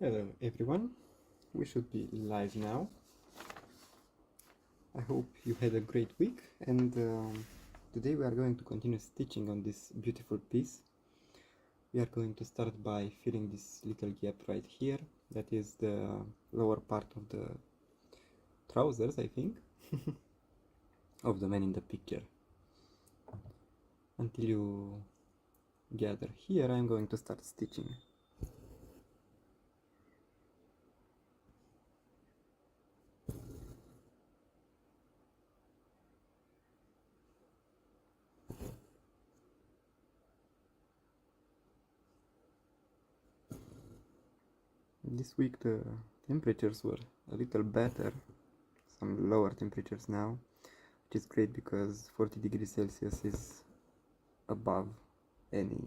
Hello everyone, we should be live now. I hope you had a great week and today we are going to continue stitching on this beautiful piece. We are going to start by filling this little gap right here. That is the lower part of the trousers, I think, of the man in the picture. Until you gather here, I'm going to start stitching. This week the temperatures were a little better, some lower temperatures now, which is great because 40 degrees Celsius is above any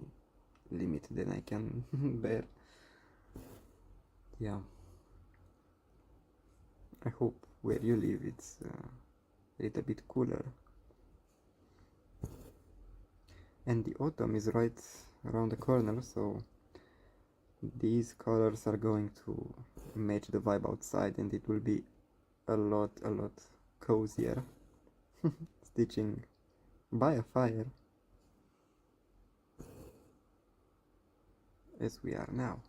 limit that I can bear. Yeah, I hope where you live it's a little bit cooler. And the autumn is right around the corner, so these colors are going to match the vibe outside and it will be a lot cozier stitching by a fire as we are now.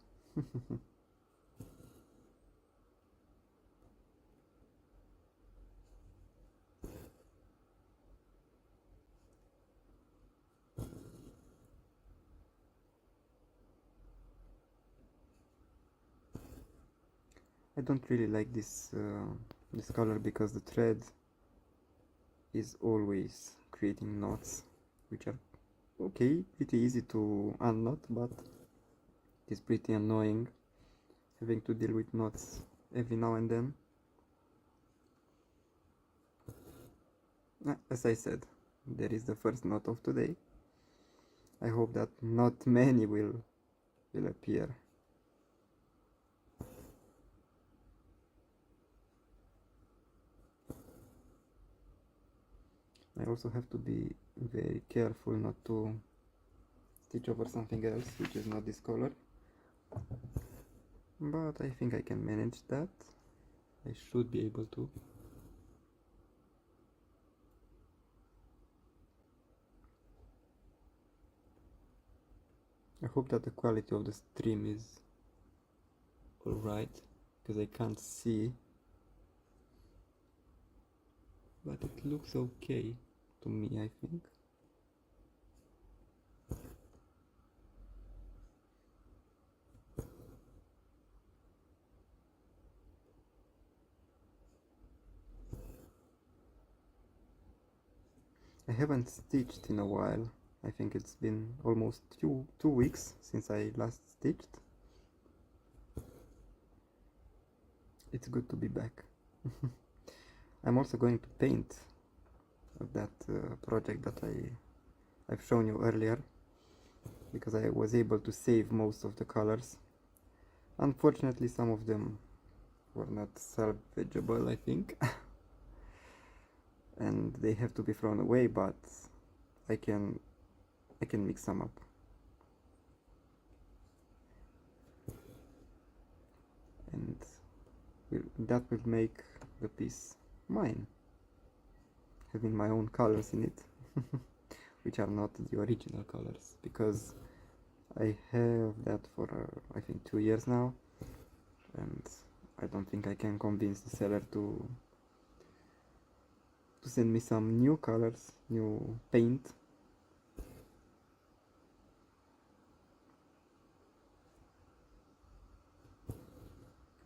I don't really like this color because the thread is always creating knots, which are okay, pretty easy to unknot, but it's pretty annoying having to deal with knots every now and then. As I said, there is the first knot of today. I hope that not many will appear. I also have to be very careful not to stitch over something else which is not this color, but I think I can manage that. I should be able to. I hope that the quality of the stream is alright, because I can't see, but it looks okay to me, I think. I haven't stitched in a while. I think it's been almost two weeks since I last stitched. It's good to be back. I'm also going to paint that project that I've shown you earlier, because I was able to save most of the colors. Unfortunately, some of them were not salvageable, I think. And they have to be thrown away, but I can mix some up. And that will make the piece mine, having my own colors in it, which are not the original colors, because I have that for I think 2 years now, and I don't think I can convince the seller to send me some new colors, new paint.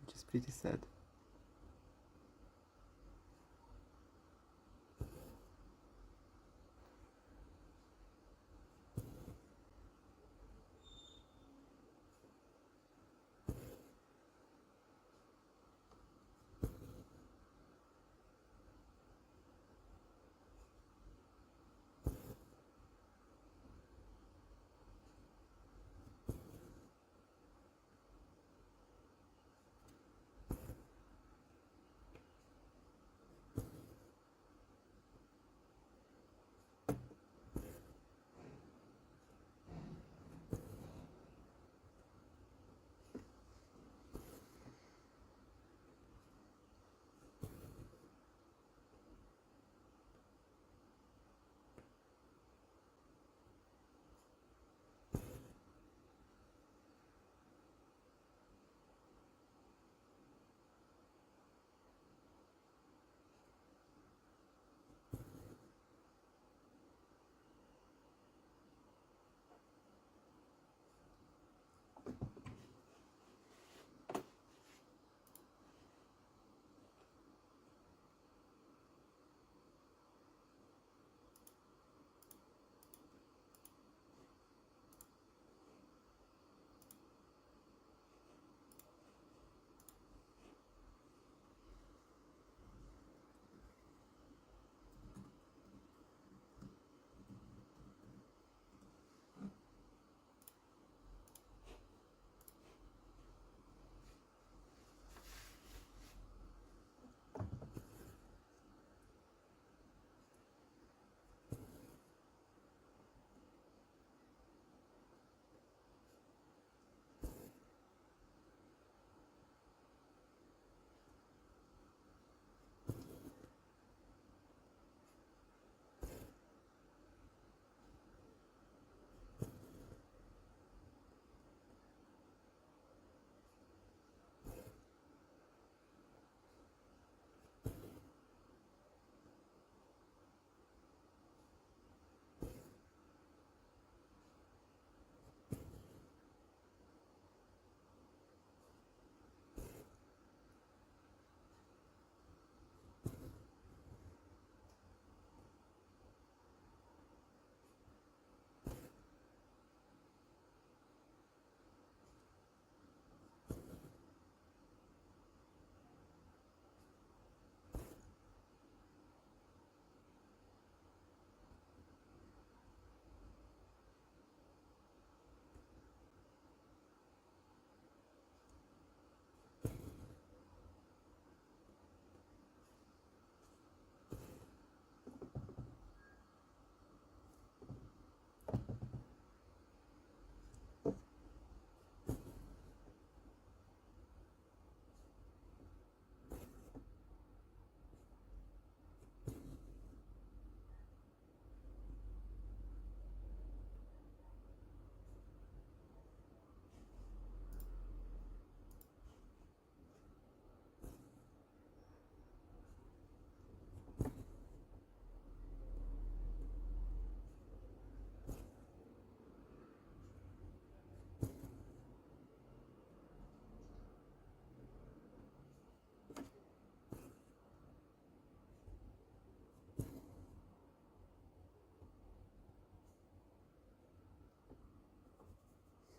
Which is pretty sad.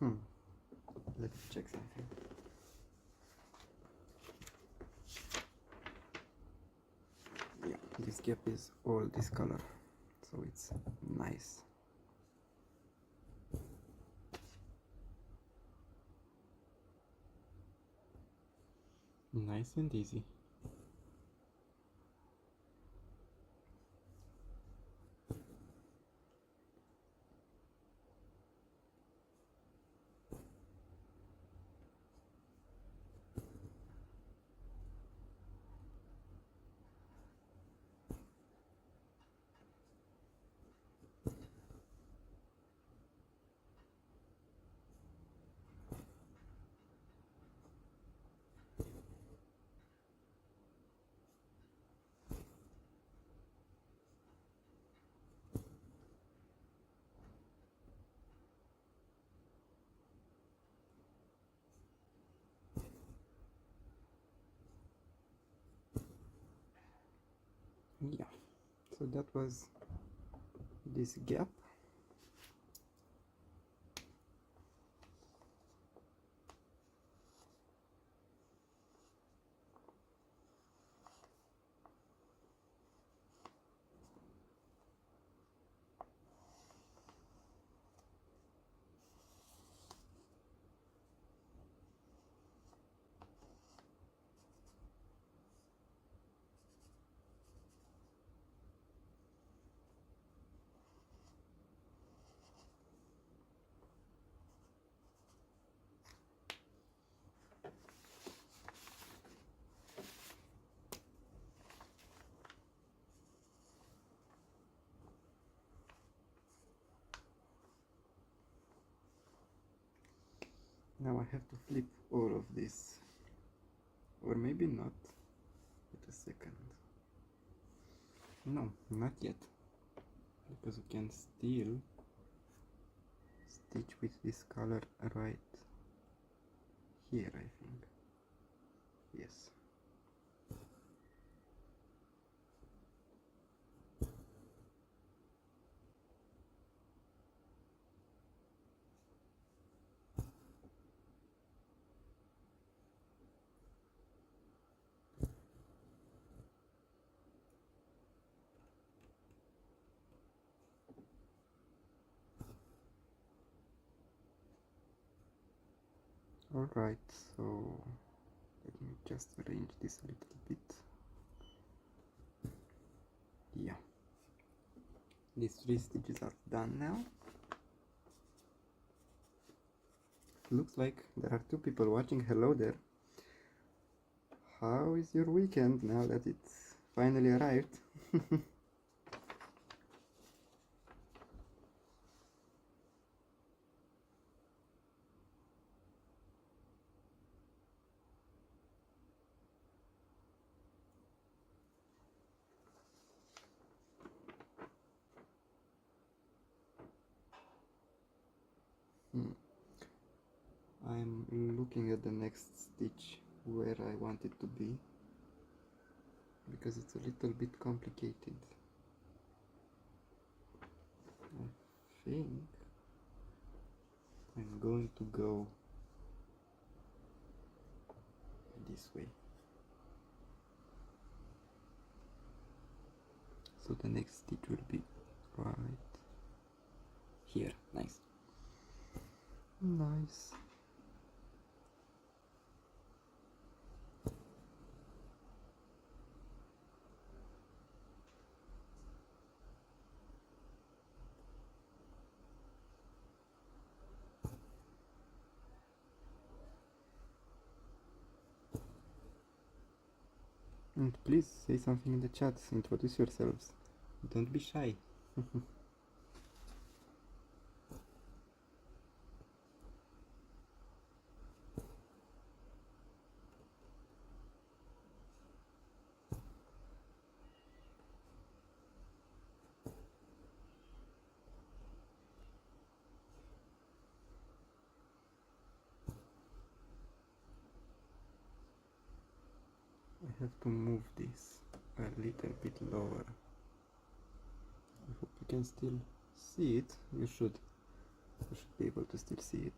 Let's check something. Yeah, this gap is all this color, so it's nice. Nice and easy. Yeah, so that was this gap. Now I have to flip all of this, or maybe not. Wait a second. No, not yet, because we can still stitch with this color right here, I think. Yes. Alright, so let me just arrange this a little bit. Yeah, these 3 stitches are done now. Looks like there are 2 people watching. Hello there. How is your weekend now that it's finally arrived? I'm looking at the next stitch where I want it to be, because it's a little bit complicated. I think I'm going to go this way. So the next stitch will be right here. Nice. Nice. And please say something in the chat, introduce yourselves. Don't be shy. I have to move this a little bit lower. I hope you can still see it. You should be able to still see it.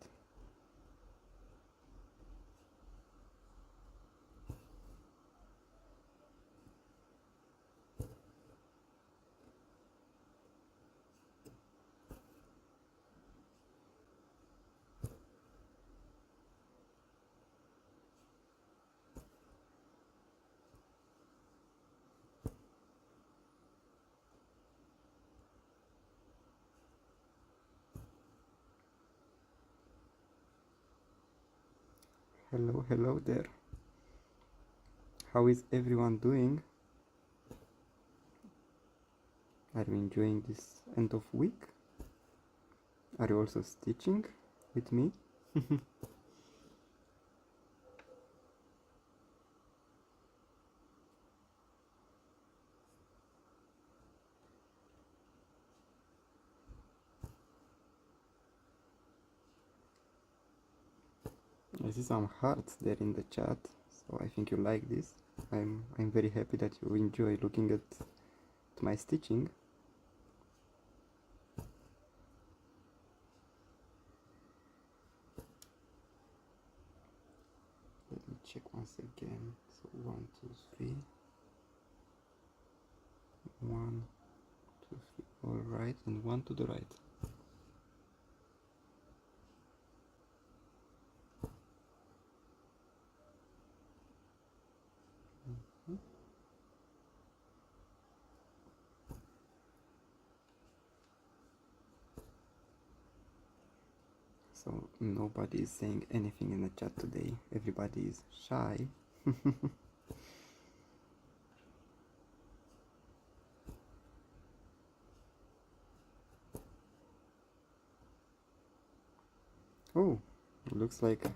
Hello, hello there. How is everyone doing? Are you enjoying this end of week? Are you also stitching with me? I see some hearts there in the chat, so I think you like this. I'm very happy that you enjoy looking at my stitching. Let me check once again. So 1, 2, 3. 1, 2, 3, all right, and 1 to the right. So nobody is saying anything in the chat today. Everybody is shy. Oh, looks like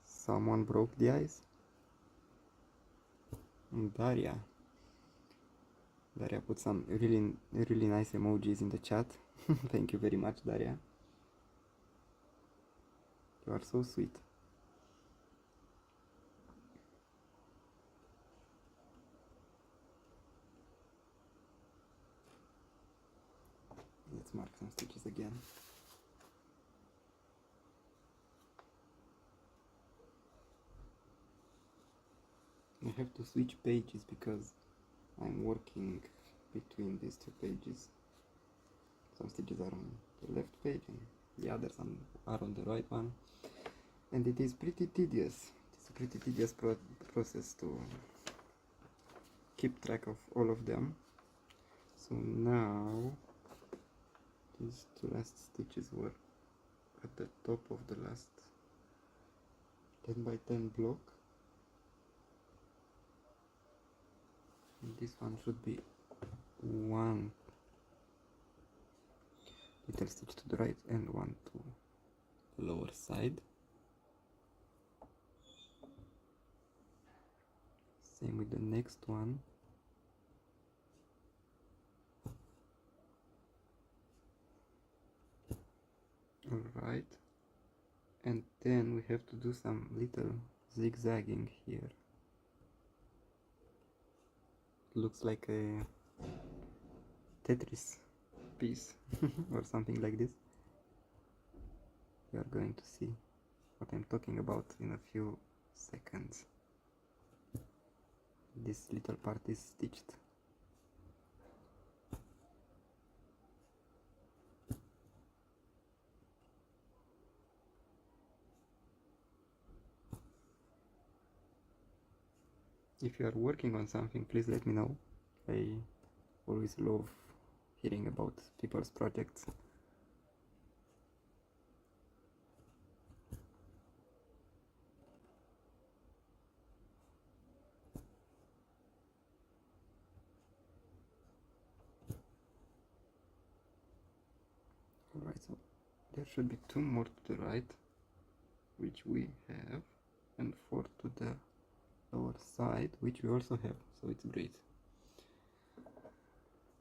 someone broke the ice. Daria. Daria put some really nice emojis in the chat. Thank you very much, Daria. You are so sweet. Let's mark some stitches again. I have to switch pages because I'm working between these two pages. Some stitches are on the left page and the others are on the right one. And it is pretty tedious. It's a pretty tedious process to keep track of all of them. So now these two last stitches were at the top of the last 10 by 10 block. And this one should be one little stitch to the right and one to the lower side. Same with the next one. Alright, and then we have to do some little zigzagging here. Looks like a Tetris piece or something like this. You are going to see what I'm talking about in a few seconds. This little part is stitched. If you are working on something, please let me know. I always love hearing about people's projects. Alright, so there should be 2 more to the right, which we have, and 4 to the lower side, which we also have, so it's great.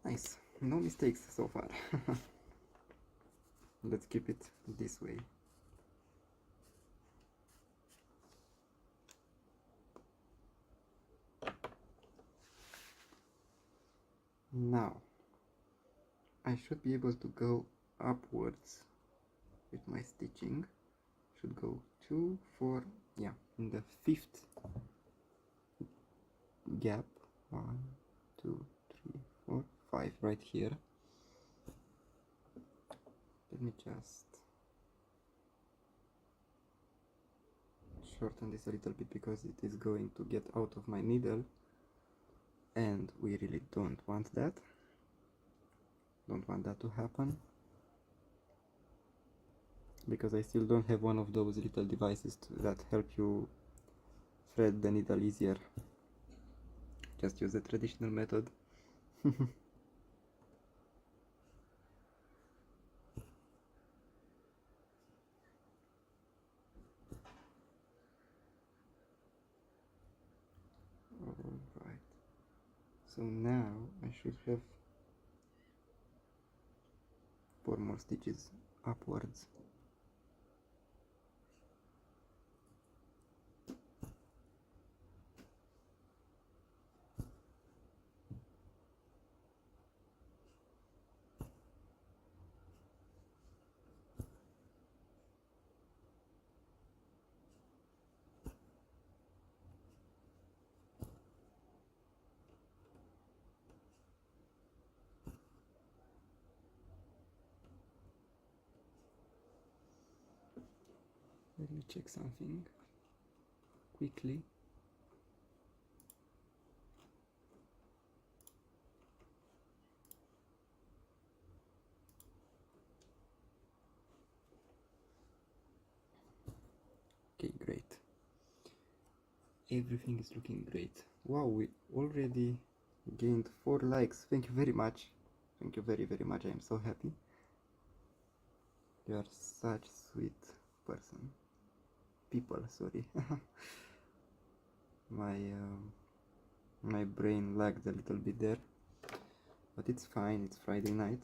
Nice, no mistakes so far. Let's keep it this way. Now I should be able to go upwards with my stitching. Should go 2, 4, yeah, in the 5th gap. 1, 2, 3, 4, 5 right here. Let me just shorten this a little bit because it is going to get out of my needle, and we really don't want that. Don't want that to happen. because I still don't have one of those little devices that help you thread the needle easier. Just use the traditional method. Alright, so now I should have 4 more stitches upwards. Let me check something quickly. Okay, great. Everything is looking great. Wow, we already gained 4 likes. Thank you very much. Thank you very much. I am so happy. You are such sweet person. People, sorry. My brain lagged a little bit there, but it's fine. It's Friday night.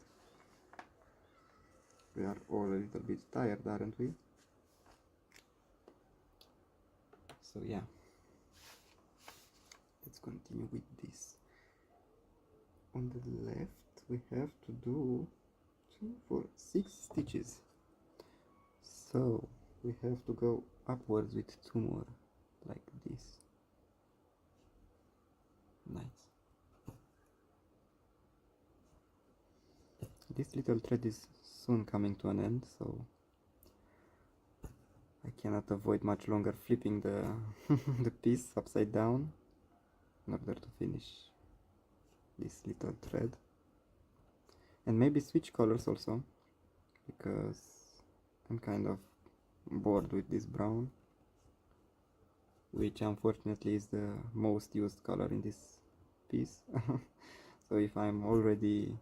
We are all a little bit tired, aren't we? So yeah, let's continue with this. On the left we have to do 2, 4, 6 stitches, so we have to go upwards with 2 more, like this. Nice. This little thread is soon coming to an end, so I cannot avoid much longer flipping the the piece upside down in order to finish this little thread, and maybe switch colors also, because I'm kind of bored with this brown, which unfortunately is the most used color in this piece. So if I'm already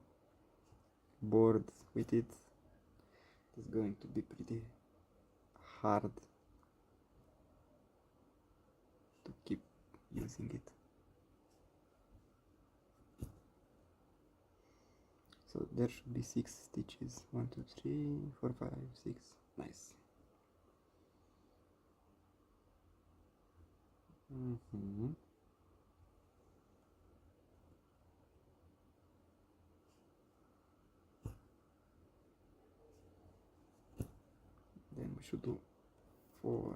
bored with it, it's going to be pretty hard to keep using it. So there should be 6 stitches. 1, 2, 3, 4, 5, 6. Nice. Then we should do 4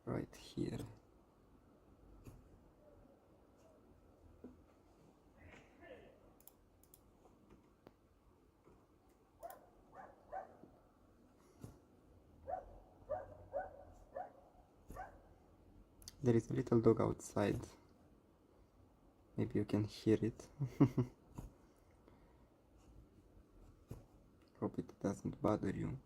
right here. There is a little dog outside. Maybe you can hear it. Hope it doesn't bother you.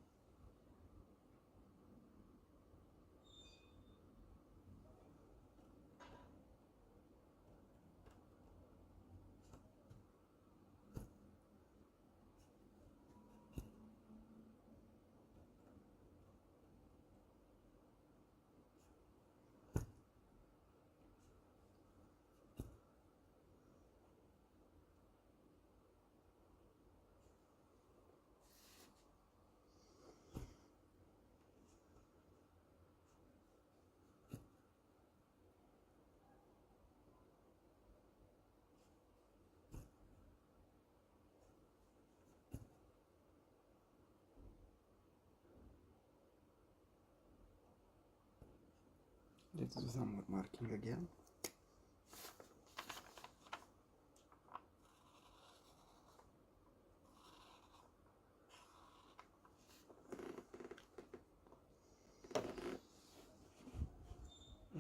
Let's do some more marking again.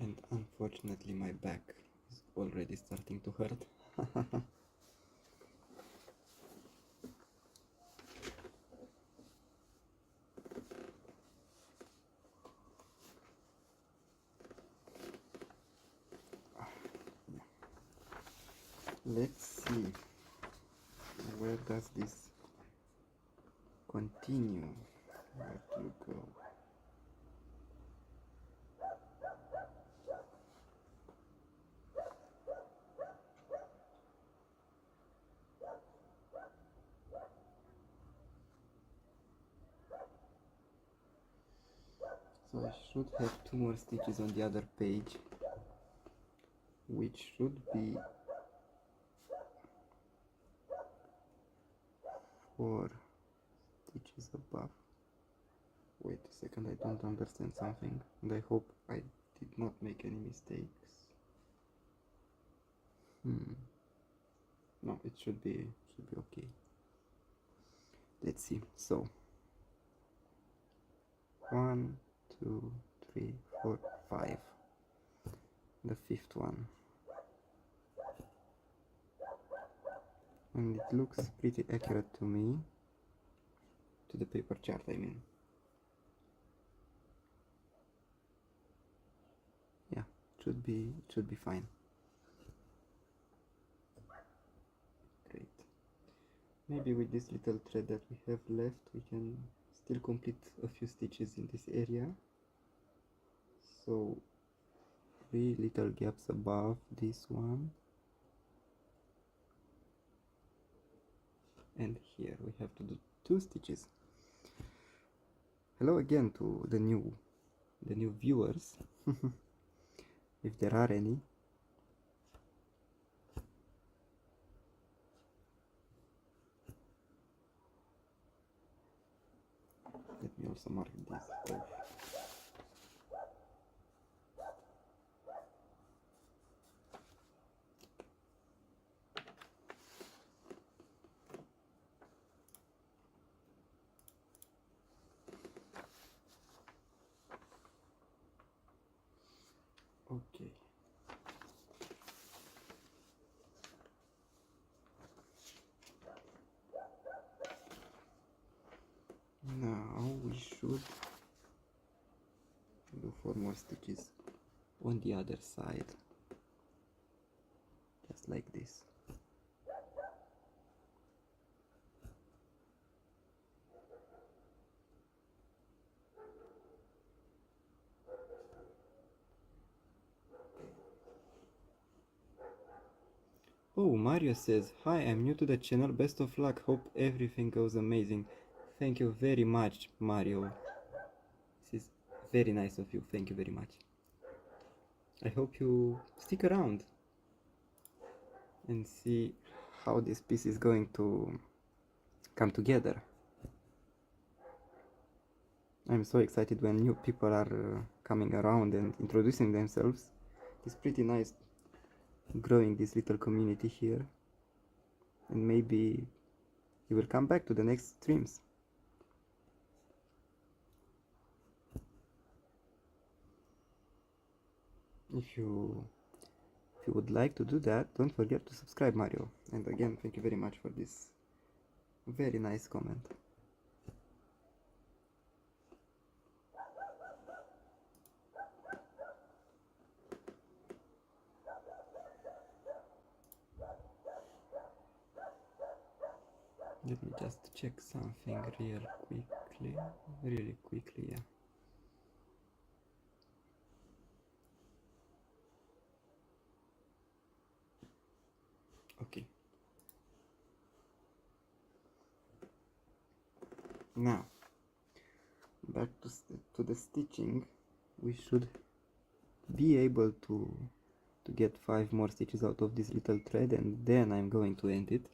And unfortunately my back is already starting to hurt. let's see, where does this continue? Where do you go? So I should have 2 more stitches on the other page, which should be 4 stitches above. Wait a second, I don't understand something, and I hope I did not make any mistakes. No, it should be okay. Let's see. So 1, 2, 3, 4, 5. The 5th one, and it looks pretty accurate to me, to the paper chart I mean. Yeah, it should be fine. Great. Maybe with this little thread that we have left, we can still complete a few stitches in this area. So 3 little gaps above this one, and here we have to do 2 stitches. Hello again to the new viewers, if there are any. Let me also mark this off. Okay. Now we should do 4 more stitches on the other side, just like this. Oh, Mario says, hi, I'm new to the channel, best of luck, hope everything goes amazing. Thank you very much, Mario. This is very nice of you, thank you very much. I hope you stick around and see how this piece is going to come together. I'm so excited when new people are coming around and introducing themselves. It's pretty nice growing this little community here, and maybe you will come back to the next streams. If you would like to do that, don't forget to subscribe, Mario. And again, thank you very much for this very nice comment. Let me just check something really quickly, yeah. Okay. Now, back to the stitching. We should be able to get 5 more stitches out of this little thread, and then I'm going to end it,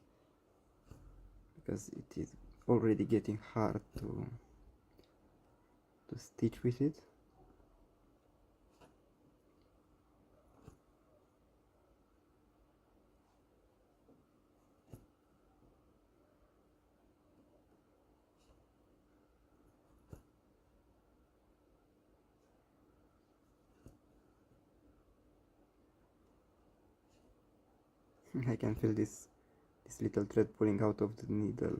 because it is already getting hard to stitch with it. I can feel this little thread pulling out of the needle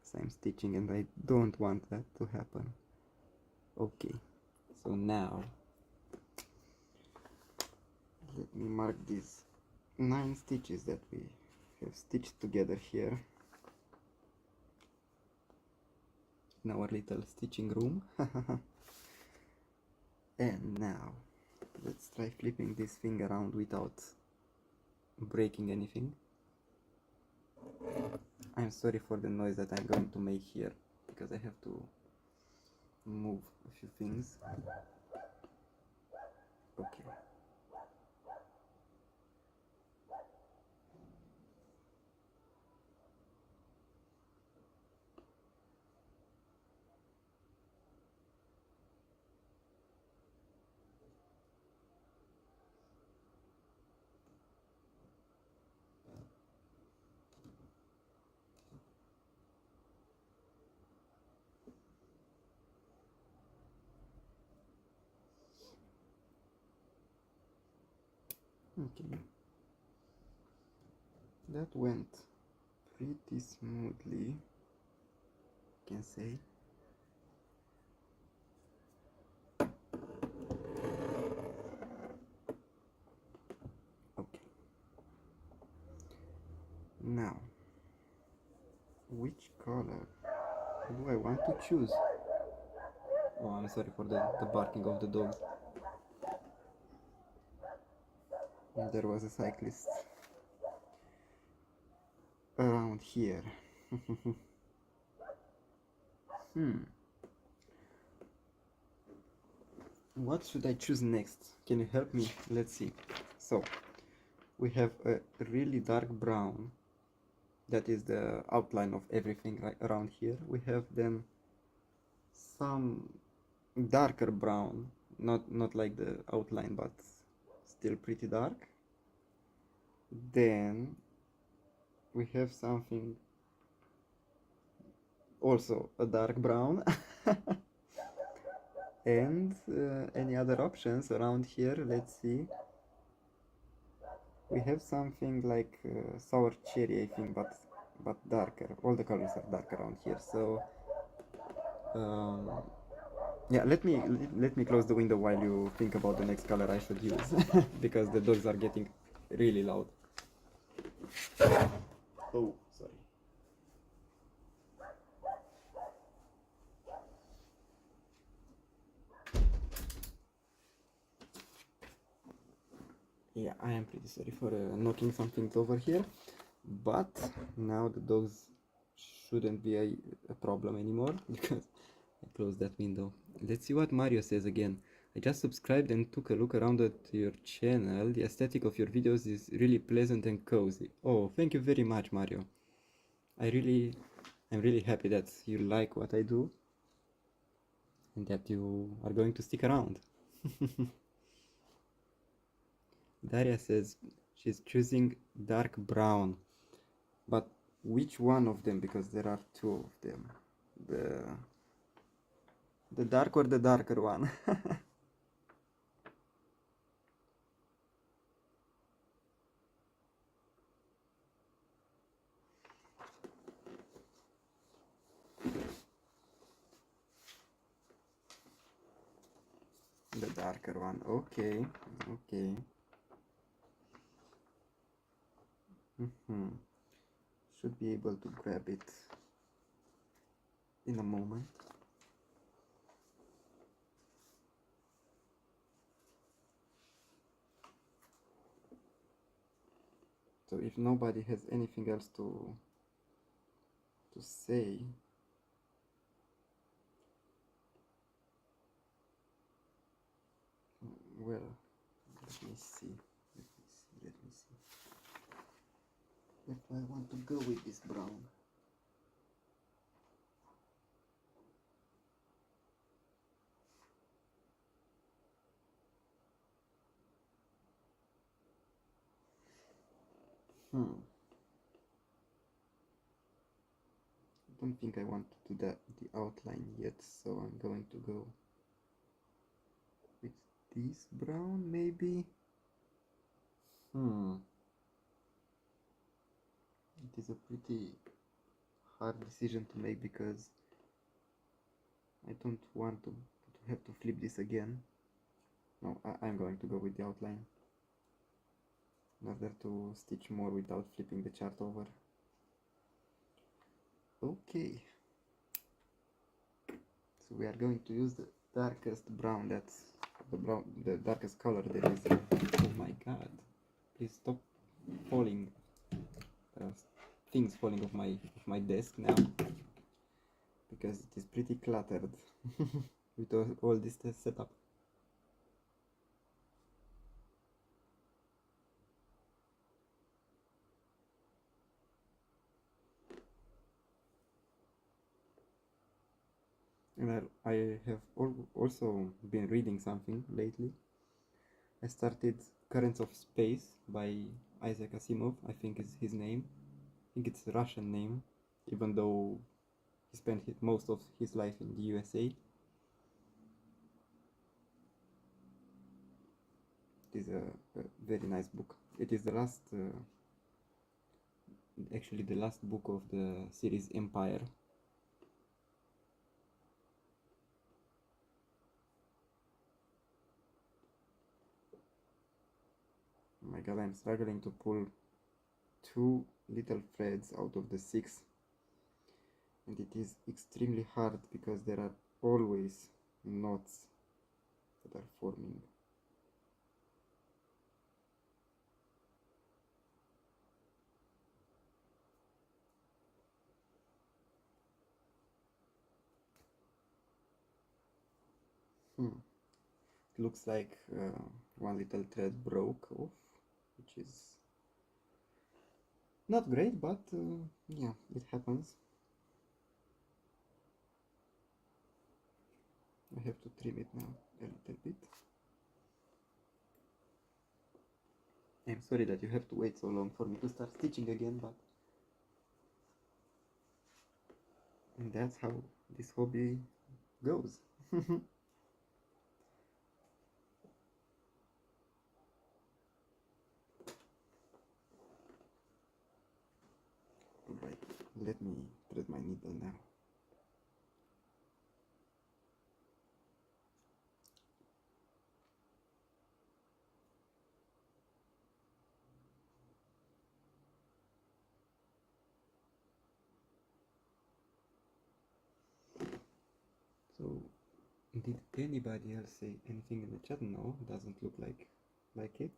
as I'm stitching, and I don't want that to happen. Okay, so now let me mark these 9 stitches that we have stitched together here in our little stitching room. And now let's try flipping this thing around without breaking anything. I'm sorry for the noise that I'm going to make here, because I have to move a few things. Okay. Okay. That went pretty smoothly, I can say. Okay. Now, which color do I want to choose? Oh, I'm sorry for the barking of the dog. There was a cyclist around here. What should I choose next? Can you help me? Let's see. So, we have a really dark brown. That is the outline of everything right around here. We have then some darker brown, not like the outline, but still pretty dark. Then we have something also a dark brown. And any other options around here? Let's see. We have something like sour cherry, I think, but darker. All the colors are dark around here. So yeah, let me close the window while you think about the next color I should use, because the dogs are getting really loud. Oh, sorry. Yeah, I am pretty sorry for knocking some things over here, but now the dogs shouldn't be a problem anymore because I closed that window. Let's see what Mario says again. I just subscribed and took a look around at your channel. The aesthetic of your videos is really pleasant and cozy. Oh, thank you very much, Mario. I'm really happy that you like what I do and that you are going to stick around. Daria says she's choosing dark brown, but which one of them? Because there are two of them. The dark or the darker one? The darker one. Okay, okay. Should be able to grab it in a moment. So if nobody has anything else to say, well, let me see. Let me see. If I want to go with this brown. I don't think I want to do the outline yet, so I'm going to go with this brown, maybe. It is a pretty hard decision to make because I don't want to have to flip this again. No, I'm going to go with the outline. in order to stitch more without flipping the chart over. Okay, so we are going to use the darkest brown. That's the darkest color there is. Oh my god, please stop falling. Things falling off my desk now, because it is pretty cluttered with all this setup. And I have also been reading something lately. I started Currents of Space by Isaac Asimov, I think is his name. I think it's a Russian name, even though he spent most of his life in the USA. It is a very nice book. It is the last, actually the last book of the series Empire. Oh my god, I'm struggling to pull 2 little threads out of the 6, and it is extremely hard because there are always knots that are forming. It looks like one little thread broke off, which is not great, but yeah, it happens. I have to trim it now a little bit. I'm sorry that you have to wait so long for me to start stitching again, but and that's how this hobby goes. Alright, let me thread my needle now. So, did anybody else say anything in the chat? No, doesn't look like it.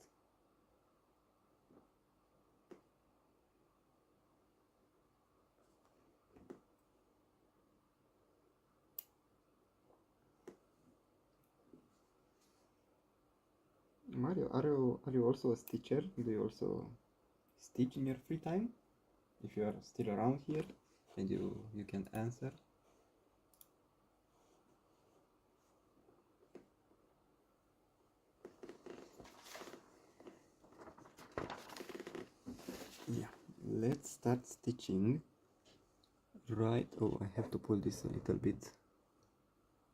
Mario, are you also a stitcher? Do you also stitch in your free time? If you are still around here and you can answer. Yeah, let's start stitching. Right, oh, I have to pull this a little bit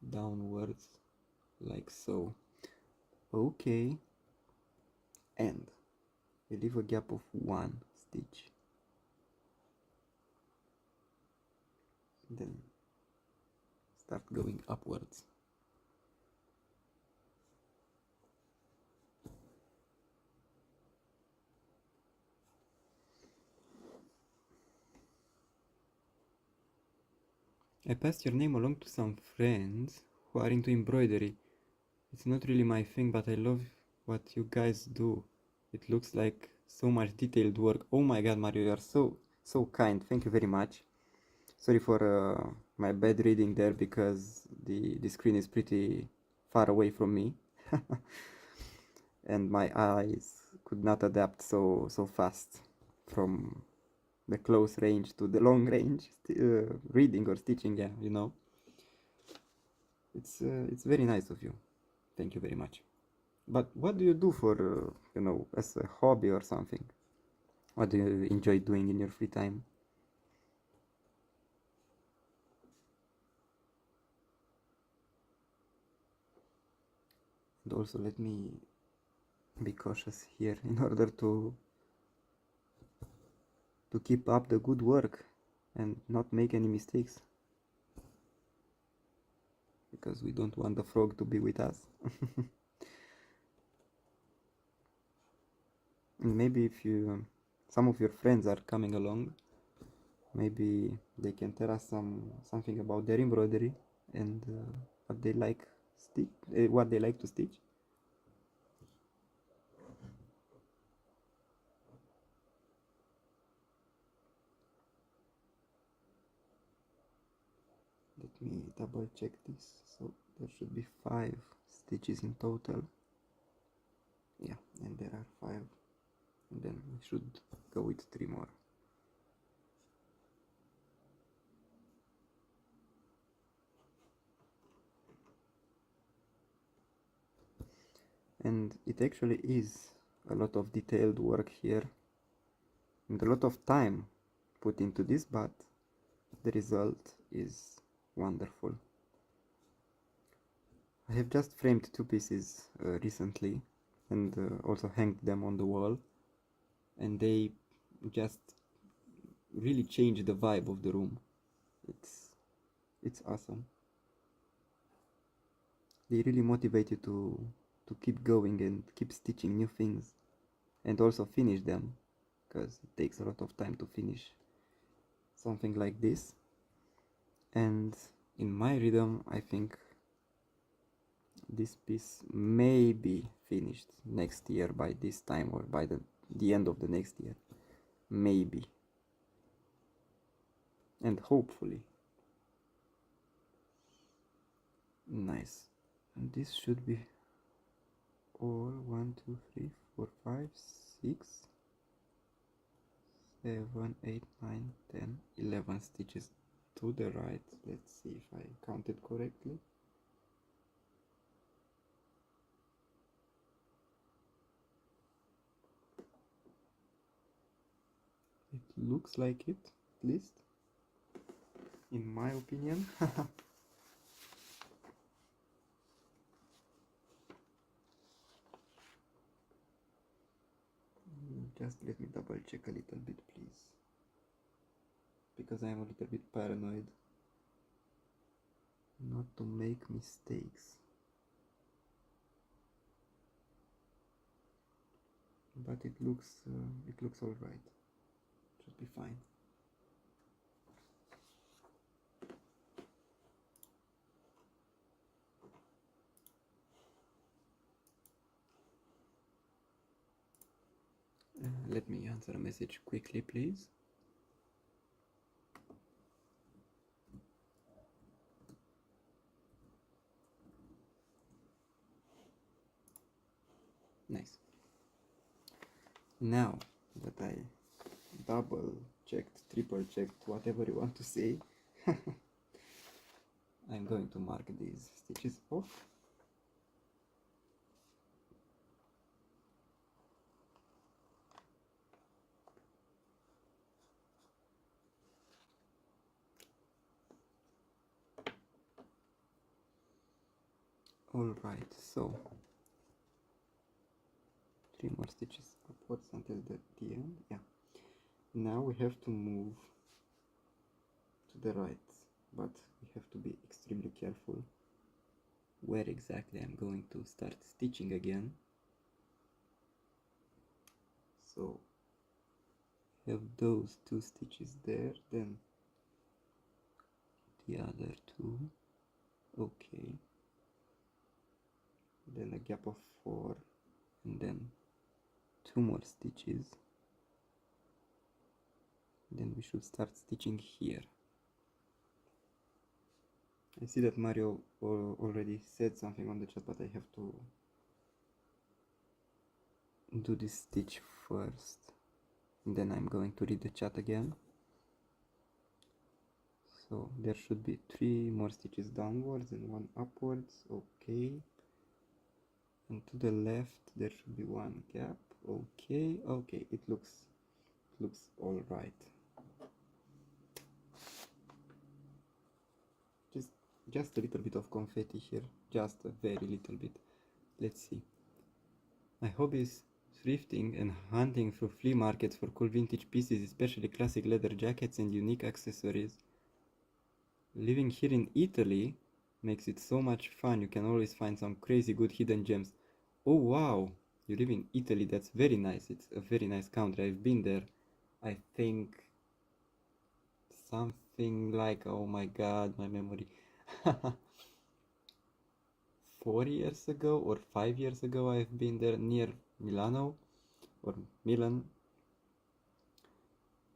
downwards like so. Okay, and we leave a gap of 1 stitch, then start going upwards. I passed your name along to some friends who are into embroidery. It's not really my thing, but I love what you guys do. It looks like so much detailed work. Oh my god, Mario, you are so kind. Thank you very much. Sorry for my bad reading there, because the screen is pretty far away from me. And my eyes could not adapt so fast from the close range to the long range reading or stitching. Yeah, you know, it's very nice of you. Thank you very much. But what do you do for you know, as a hobby or something? What do you enjoy doing in your free time? And also, let me be cautious here in order to keep up the good work and not make any mistakes, because we don't want the frog to be with us. And maybe if you some of your friends are coming along, maybe they can tell us something about their embroidery and what they like what they like to stitch. Let me double check this. So there should be 5 stitches in total. Yeah, and there are 5, and then we should go with 3 more. And it actually is a lot of detailed work here and a lot of time put into this, but the result is wonderful. I have just framed 2 pieces recently and also hanged them on the wall, and they just really change the vibe of the room. It's awesome. They really motivate you to keep going and keep stitching new things and also finish them, because it takes a lot of time to finish something like this. And in my rhythm, I think this piece may be finished next year by this time, or by the end of the next year, maybe, and hopefully. Nice. And this should be all 1 2 3 4 5 6 7 8 9 10 11 stitches to the right. Let's see if I counted correctly. It looks like it, at least in my opinion. Just let me double check a little bit, please, because I am a little bit paranoid not to make mistakes. But it looks all right. Should be fine. Let me answer a message quickly, please. Nice. Now that I double checked, triple checked, whatever you want to say, I'm going to mark these stitches off. Alright, so 3 more stitches upwards until the end. Yeah. Now we have to move to the right, but we have to be extremely careful where exactly I'm going to start stitching again. So have those 2 stitches there, then the other 2, okay, then a gap of 4, and then 2 more stitches, then we should start stitching here. I see that Mario already said something on the chat, but I have to do this stitch first, and then I'm going to read the chat again. So there should be 3 more stitches downwards and 1 upwards, okay, and to the left there should be 1 gap, okay, it looks all right. Just a little bit of confetti here, just a very little bit. Let's see. My hobby is thrifting and hunting through flea markets for cool vintage pieces, especially classic leather jackets and unique accessories. Living here in Italy makes it so much fun. You can always find some crazy good hidden gems. Oh wow! you live in Italy, that's very nice. It's a very nice country. I've been there. I think something like, oh my god, my memory. 4 years ago or 5 years ago, I've been there near Milano or Milan.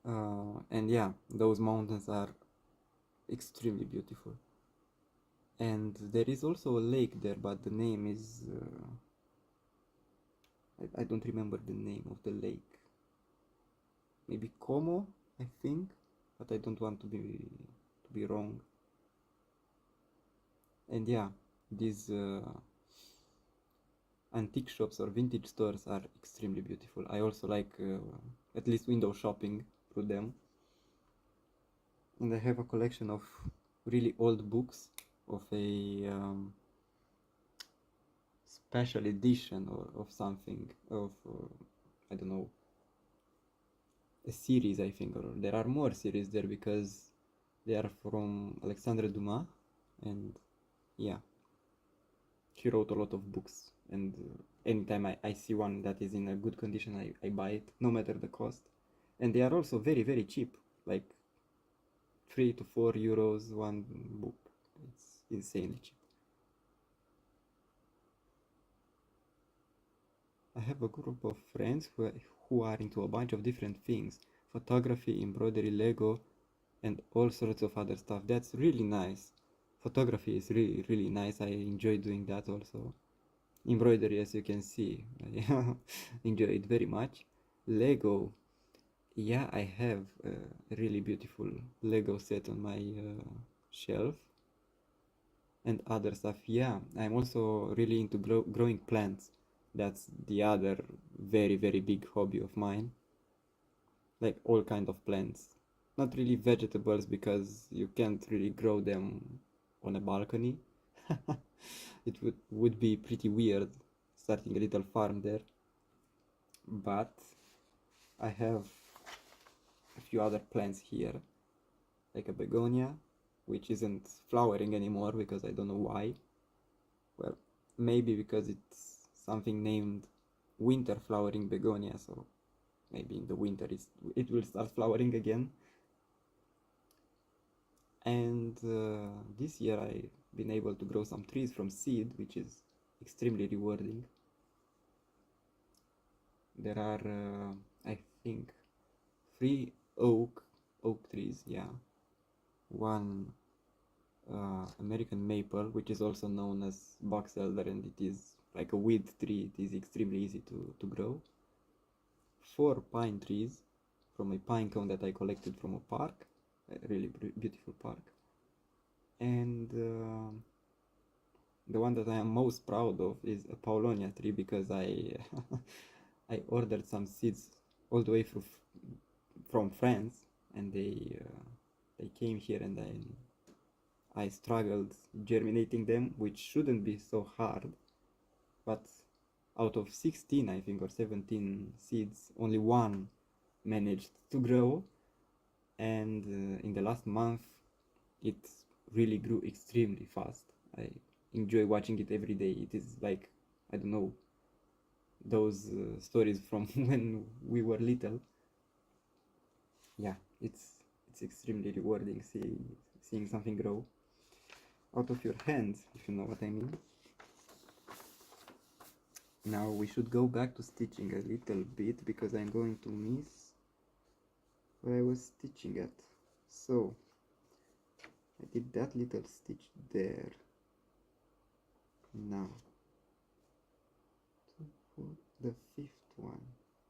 And yeah, those mountains are extremely beautiful. And there is also a lake there, but the name is I don't remember the name of the lake. Maybe Como, I think, but I don't want to be wrong. And yeah, these antique shops or vintage stores are extremely beautiful. I also like at least window shopping through them. And I have a collection of really old books of a special edition or of something of I don't know, a series, I think, or there are more series there because they are from Alexandre Dumas, and yeah, she wrote a lot of books, and anytime I see one that is in a good condition, I buy it, no matter the cost. And they are also very, very cheap, like 3 to 4 euros one book. It's insanely cheap. I have a group of friends who are into a bunch of different things: photography, embroidery, Lego, and all sorts of other stuff. That's really nice. Photography is really, really nice. I enjoy doing that also. Embroidery, as you can see, I enjoy it very much. Lego, yeah, I have a really beautiful Lego set on my shelf. And other stuff, yeah. I'm also really into growing plants. That's the other very, very big hobby of mine. Like all kind of plants. Not really vegetables because you can't really grow them on a balcony. It would be pretty weird starting a little farm there. But I have a few other plants here, like a begonia, which isn't flowering anymore because I don't know why. Well, maybe because it's something named winter flowering begonia, so maybe in the winter it will start flowering again. And this year I've been able to grow some trees from seed, which is extremely rewarding. There are, I think, 3 oak trees, yeah. One American maple, which is also known as box elder, and it is like a weed tree. It is extremely easy to grow. 4 pine trees from a pine cone that I collected from a park, a really beautiful park. And the one that I am most proud of is a Paulonia tree because I I ordered some seeds all the way from France, and they came here, and I struggled germinating them, which shouldn't be so hard, but out of 16, I think, or 17 seeds, only one managed to grow, and in the last month it really grew extremely fast. I enjoy watching it every day. It is like, I don't know, those stories from when we were little. Yeah, it's extremely rewarding seeing something grow out of your hands, if you know what I mean. Now we should go back to stitching a little bit because I'm going to miss where I was stitching at. So I did that little stitch there. Now the 5th one.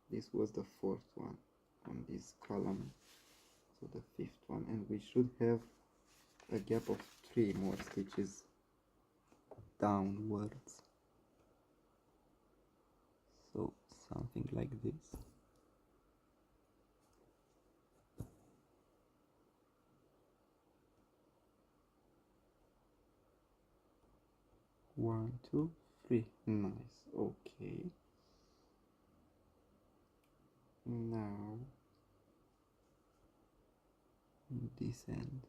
This was the 4th one on this column. So the 5th one, and we should have a gap of 3 more stitches downwards. So something like this. One, two, three. Nice. Okay. Now this end.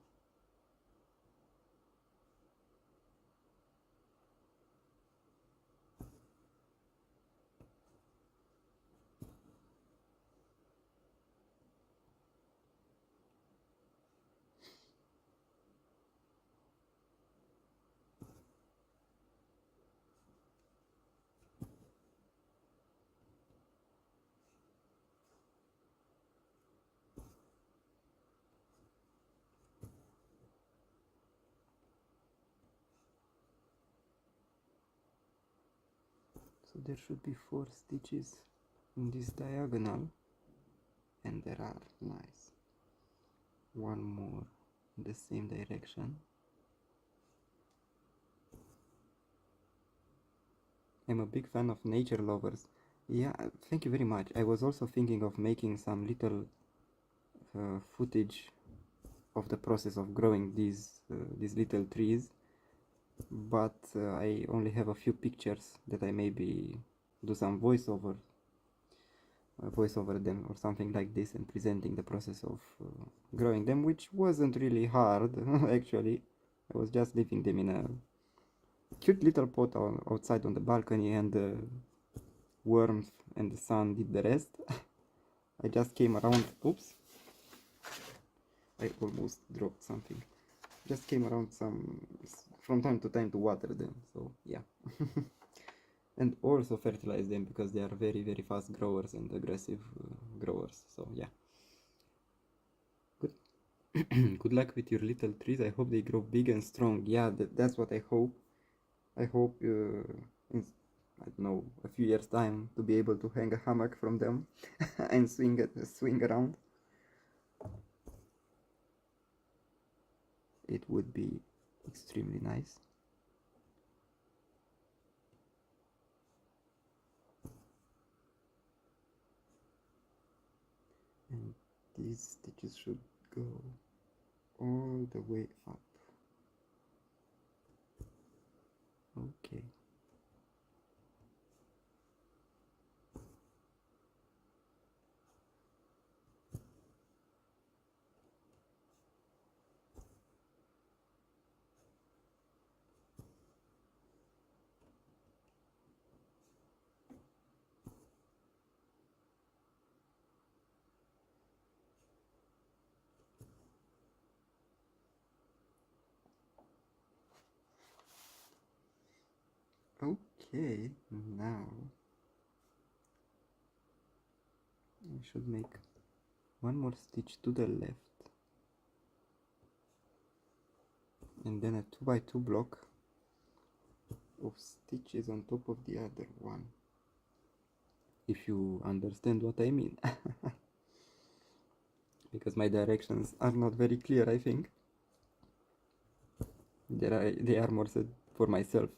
So there should be 4 stitches in this diagonal, and there are, nice, one more in the same direction. I'm a big fan of nature lovers. Yeah, thank you very much. I was also thinking of making some little footage of the process of growing these little trees, but I only have a few pictures that I maybe do some voiceover them or something like this, and presenting the process of growing them, which wasn't really hard. Actually, I was just leaving them in a cute little pot outside on the balcony, and the warmth and the sun did the rest. I just came around, oops, I almost dropped something. Just came around from time to time to water them, so yeah. And also fertilize them, because they are very very fast growers and aggressive growers, so yeah. Good. Good luck with your little trees. I hope they grow big and strong. Yeah, that's what I hope. I hope in, I don't know, a few years time, to be able to hang a hammock from them and swing around. It would be extremely nice. And these stitches should go all the way up. Okay. Okay, now I should make one more stitch to the left, and then a 2x2 block of stitches on top of the other one, if you understand what I mean. Because my directions are not very clear, I think. They are more said for myself,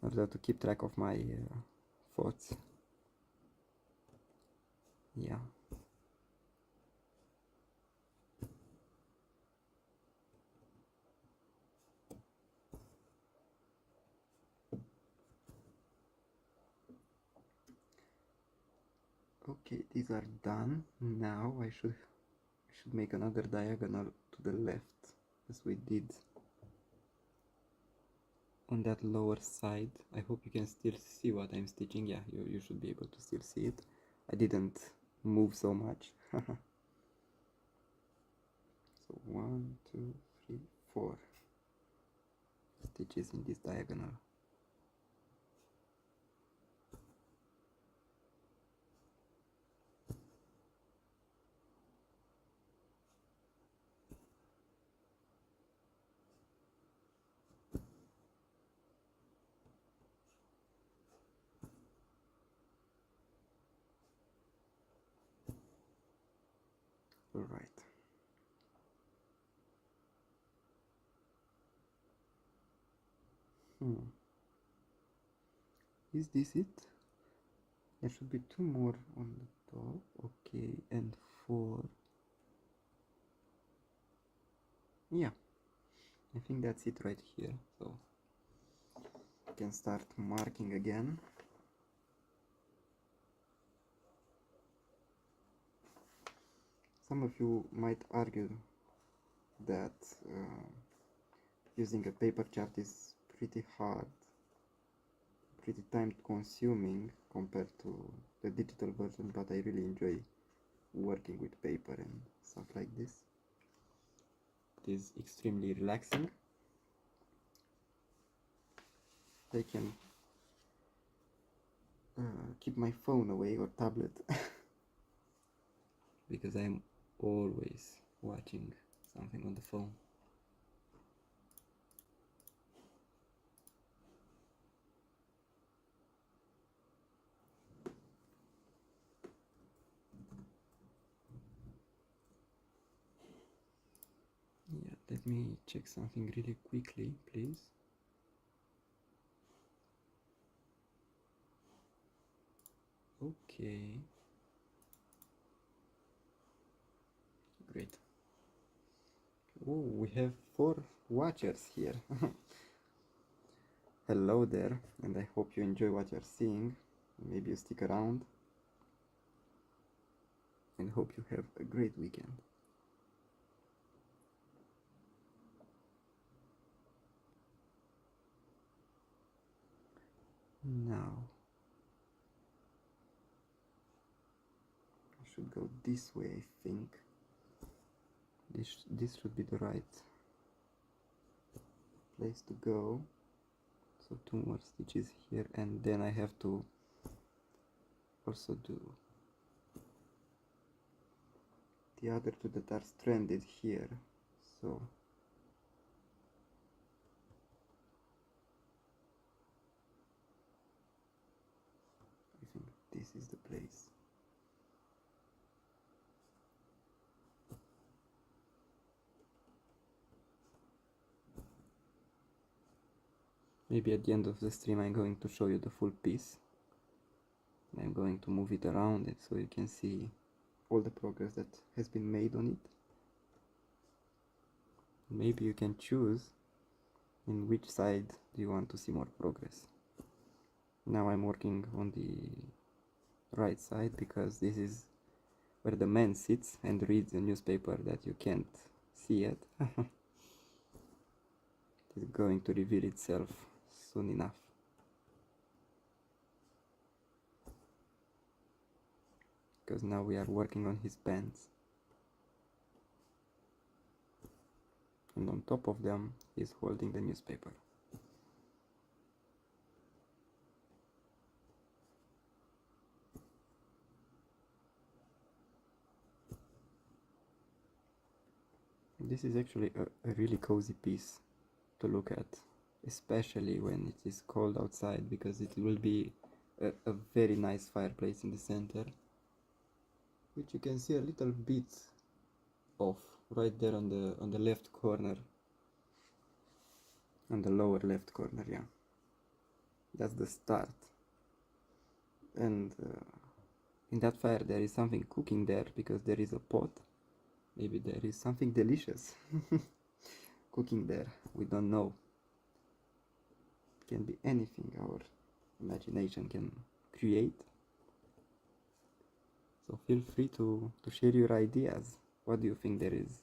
in order to keep track of my thoughts. Yeah. Okay, these are done. Now I should make another diagonal to the left, as we did on that lower side. I hope you can still see what I'm stitching. Yeah, you should be able to still see it. I didn't move so much. So 1, 2, 3, 4 stitches in this diagonal. All right. Is this it? There should be 2 more on the top. Okay, and 4. Yeah, I think that's it right here. So I can start marking again. Some of you might argue that using a paper chart is pretty hard, pretty time consuming compared to the digital version, but I really enjoy working with paper and stuff like this. It is extremely relaxing. I can keep my phone away, or tablet, because I'm always watching something on the phone. Let me check something really quickly, please. Okay. Great. Oh, we have 4 watchers here. Hello there, and I hope you enjoy what you're seeing. Maybe you stick around, and hope you have a great weekend. Now, I should go this way, I think. This should be the right place to go. So 2 more stitches here, and then I have to also do the other 2 that are stranded here. So I think this is the place. Maybe at the end of the stream I'm going to show you the full piece. I'm going to move it around it so you can see all the progress that has been made on it. Maybe you can choose in which side do you want to see more progress. Now I'm working on the right side because this is where the man sits and reads a newspaper that you can't see yet. It's going to reveal itself soon enough. Because now we are working on his pants. And on top of them he's holding the newspaper. This is actually a really cozy piece to look at, especially when it is cold outside, because it will be a very nice fireplace in the center, which you can see a little bit of right there on the left corner, on the lower left corner. Yeah, that's the start. And in that fire there is something cooking there, because there is a pot. Maybe there is something delicious cooking there, we don't know. It can be anything our imagination can create. So feel free to share your ideas. What do you think there is?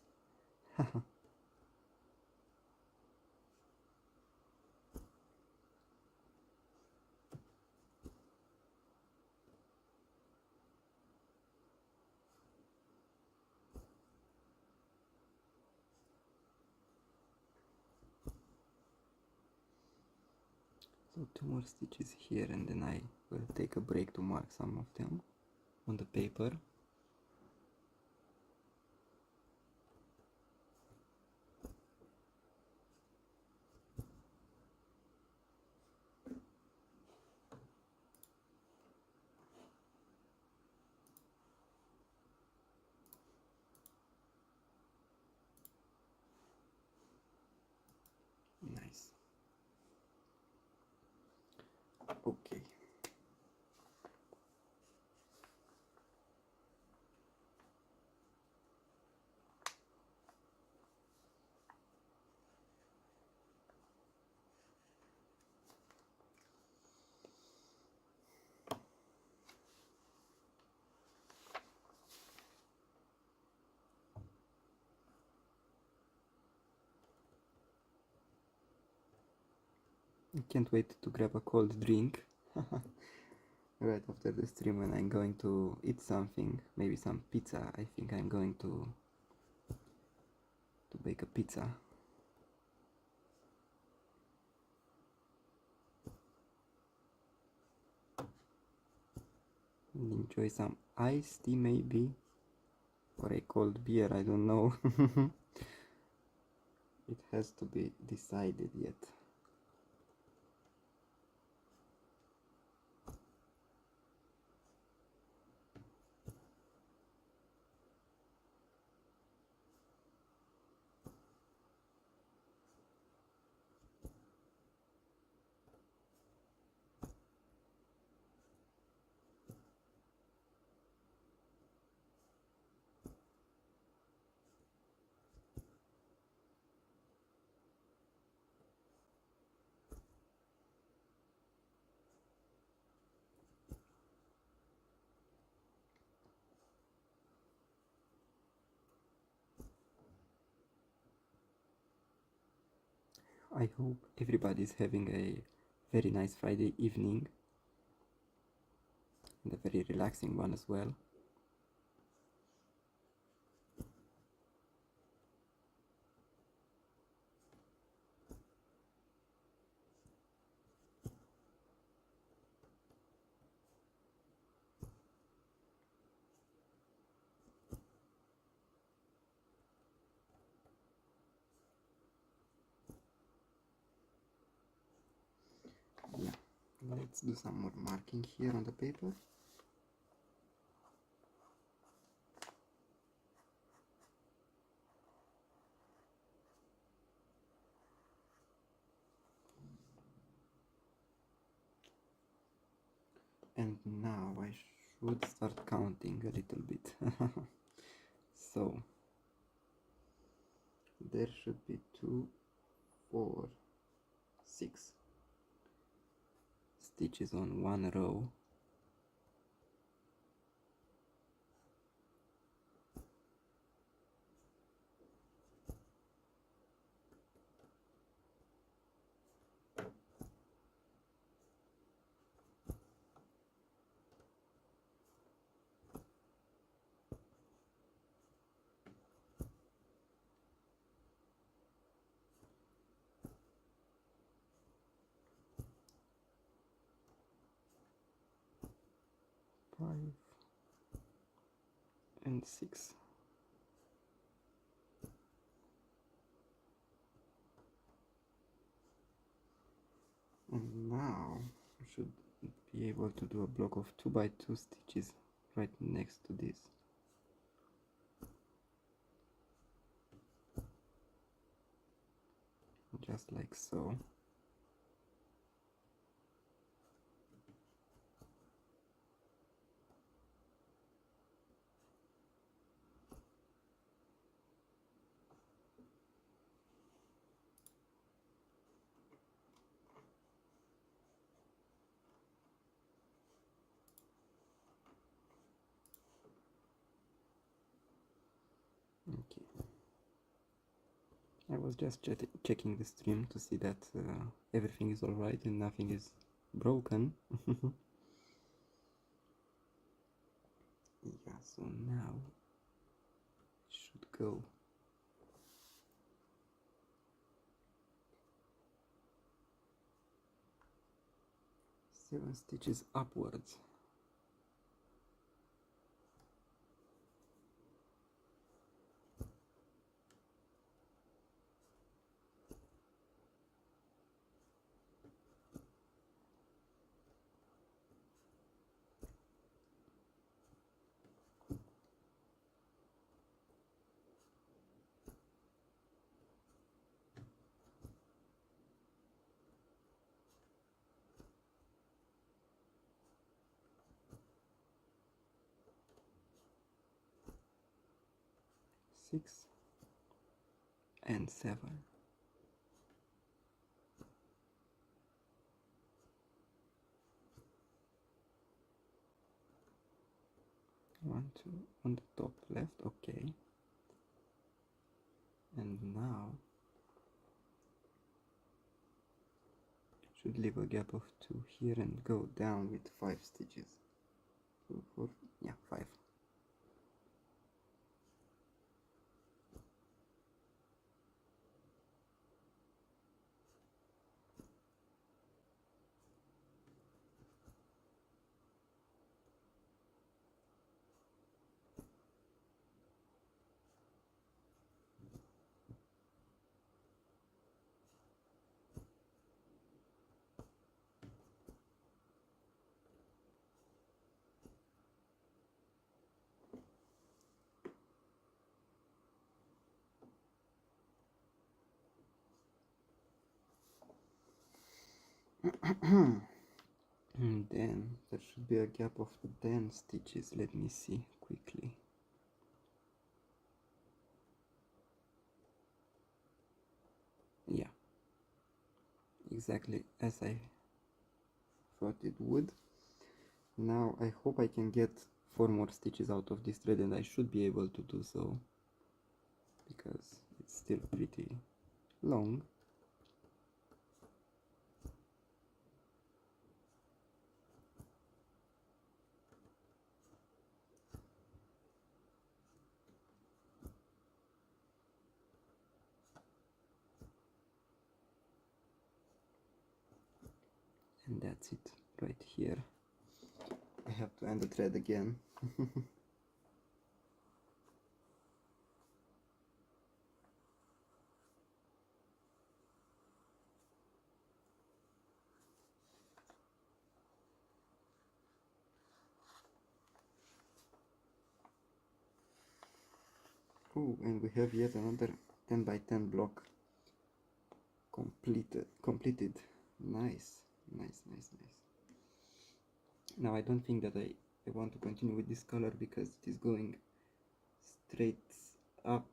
So 2 more stitches here, and then I will take a break to mark some of them on the paper. Nice. Okay. I can't wait to grab a cold drink right after the stream, when I'm going to eat something, maybe some pizza. I think I'm going to bake a pizza. And enjoy some iced tea maybe, or a cold beer, I don't know. It has to be decided yet. I hope everybody's having a very nice Friday evening and a very relaxing one as well. Yeah, let's do some more marking here on the paper. And now I should start counting a little bit. So there should be 2, 4, 6 stitches on one row. Five and 6. And now I should be able to do a block of 2 by 2 stitches right next to this. Just like so. Okay. I was just checking the stream to see that everything is alright and nothing is broken. Yeah, so now it should go 7 stitches upwards. Six and 7. 1, 2 on the top left, okay. And now should leave a gap of 2 here and go down with 5 stitches. 2, 4, yeah, 5. And then there should be a gap of 10 stitches. Let me see quickly. Yeah, exactly as I thought it would. Now I hope I can get 4 more stitches out of this thread, and I should be able to do so because it's still pretty long. And that's it right here. I have to end the thread again. Oh, and we have yet another 10 by 10 block completed. Nice. Now I don't think that I want to continue with this color because it is going straight up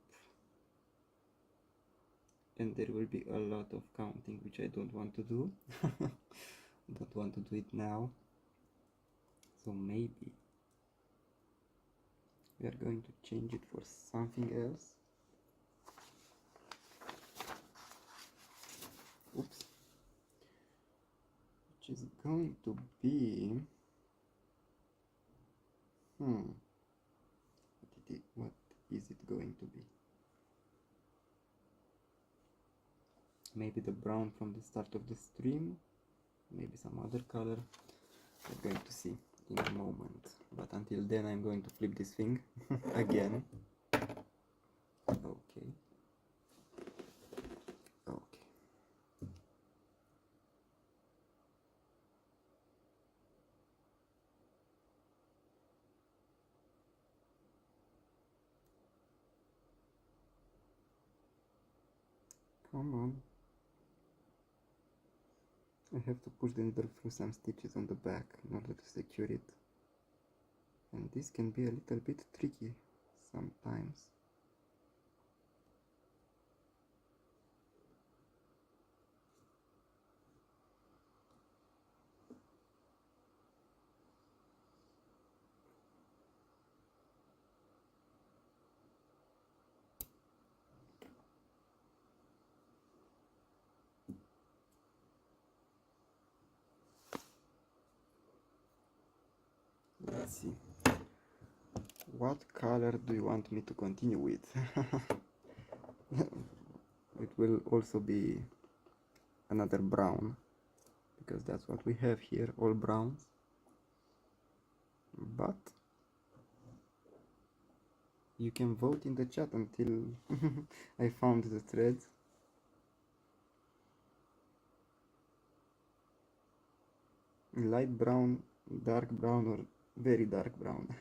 and there will be a lot of counting, which I don't want to do. Don't want to do it now. So maybe we are going to change it for something else. Oops. Which is going to be what is it going to be? Maybe the brown from the start of the stream, maybe some other color. We're going to see in a moment, but until then I'm going to flip this thing again. Okay. Come on. I have to push the needle through some stitches on the back in order to secure it. And this can be a little bit tricky sometimes. Let's see. What color do you want me to continue with? It will also be another brown, because that's what we have here, all browns. But you can vote in the chat until I found the threads. Light brown, dark brown, or very dark brown.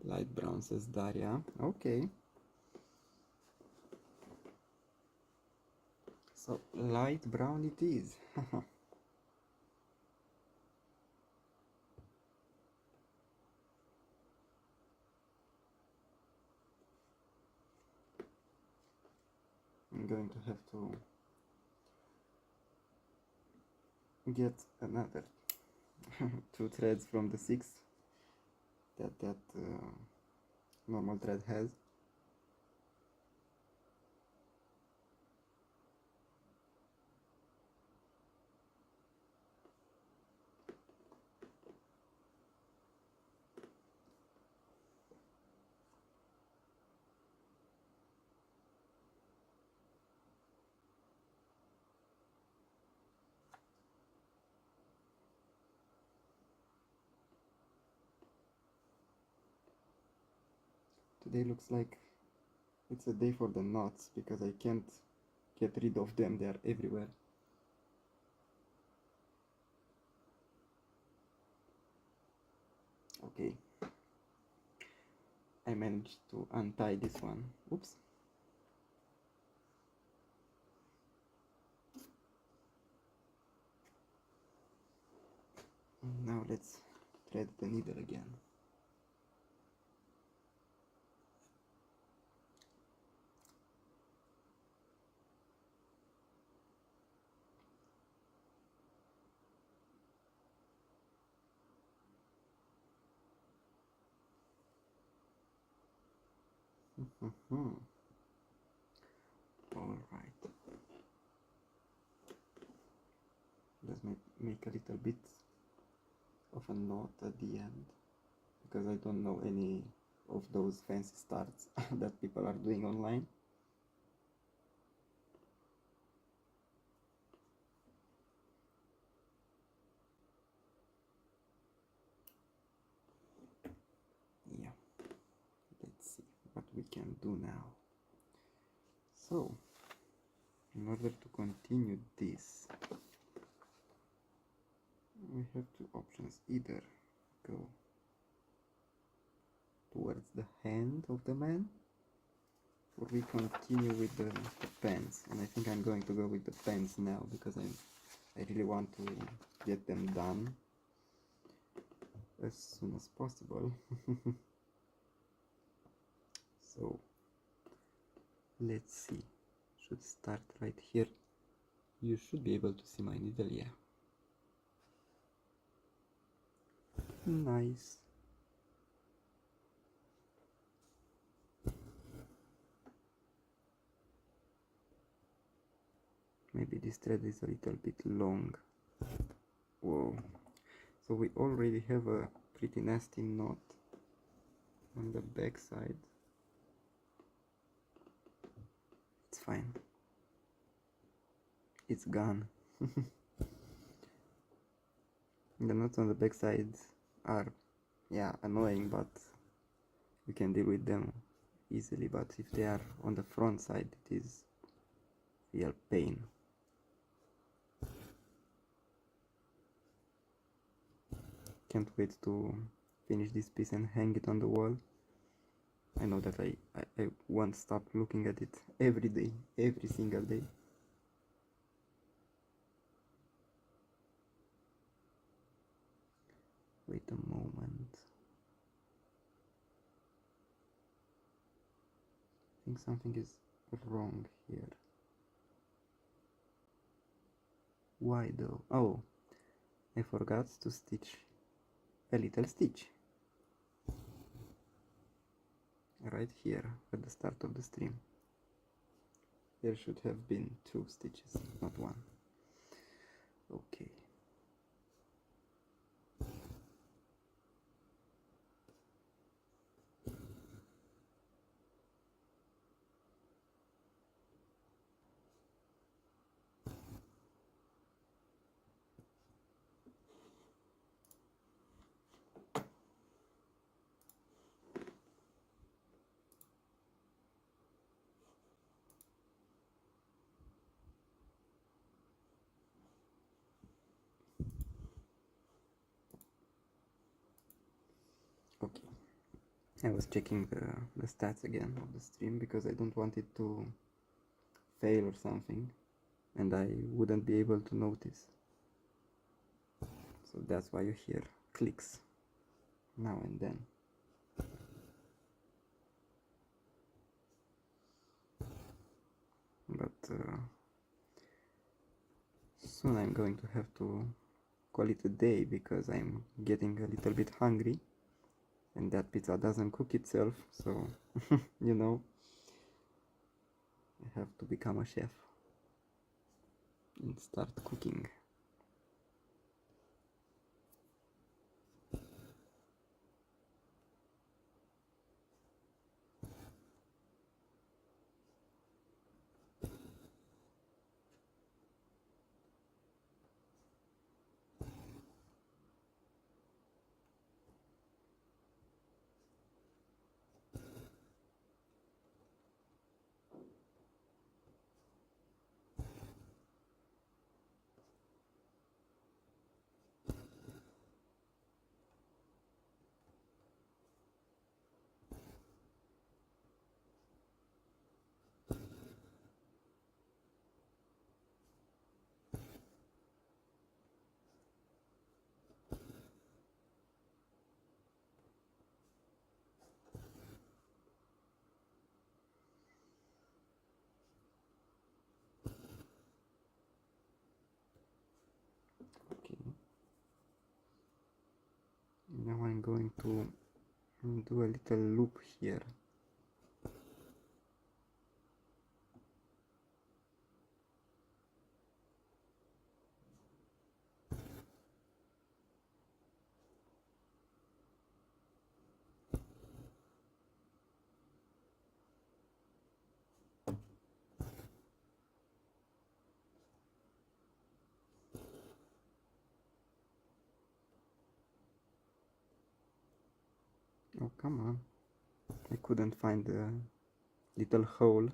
Light brown, says Daria. Okay. So light brown it is. I'm going to have to get another 2 threads from the 6 that normal thread has. Today looks like it's a day for the knots because I can't get rid of them, they are everywhere. Okay, I managed to untie this one. Oops. Now let's thread the needle again. All right. Let's make a little bit of a note at the end, because I don't know any of those fancy starts that people are doing online. Yeah, let's see what we can do now. So, in order to continue this, we have two options. Either go towards the hand of the man, or we continue with the pants. And I think I'm going to go with the pants now, because I really want to get them done as soon as possible. So let's see, should start right here. You should be able to see my needle. Yeah, nice. Maybe this thread is a little bit long. Whoa. So we already have a pretty nasty knot on the back side. It's fine. It's gone. The knots on the back side are, yeah, annoying, but you can deal with them easily. But if they are on the front side, it is real pain. Can't wait to finish this piece and hang it on the wall. I know that I won't stop looking at it every day, every single day. Wait a moment. I think something is wrong here. Why though? Oh, I forgot to stitch a little stitch right here at the start of the stream. There should have been 2 stitches, not 1. Okay. Okay. I was checking the stats again of the stream, because I don't want it to fail or something, and I wouldn't be able to notice. So that's why you hear clicks now and then. But soon I'm going to have to call it a day, because I'm getting a little bit hungry, and that pizza doesn't cook itself, so you know, I have to become a chef and start cooking. Okay, now I'm going to do a little loop here come on. I couldn't find the little hole.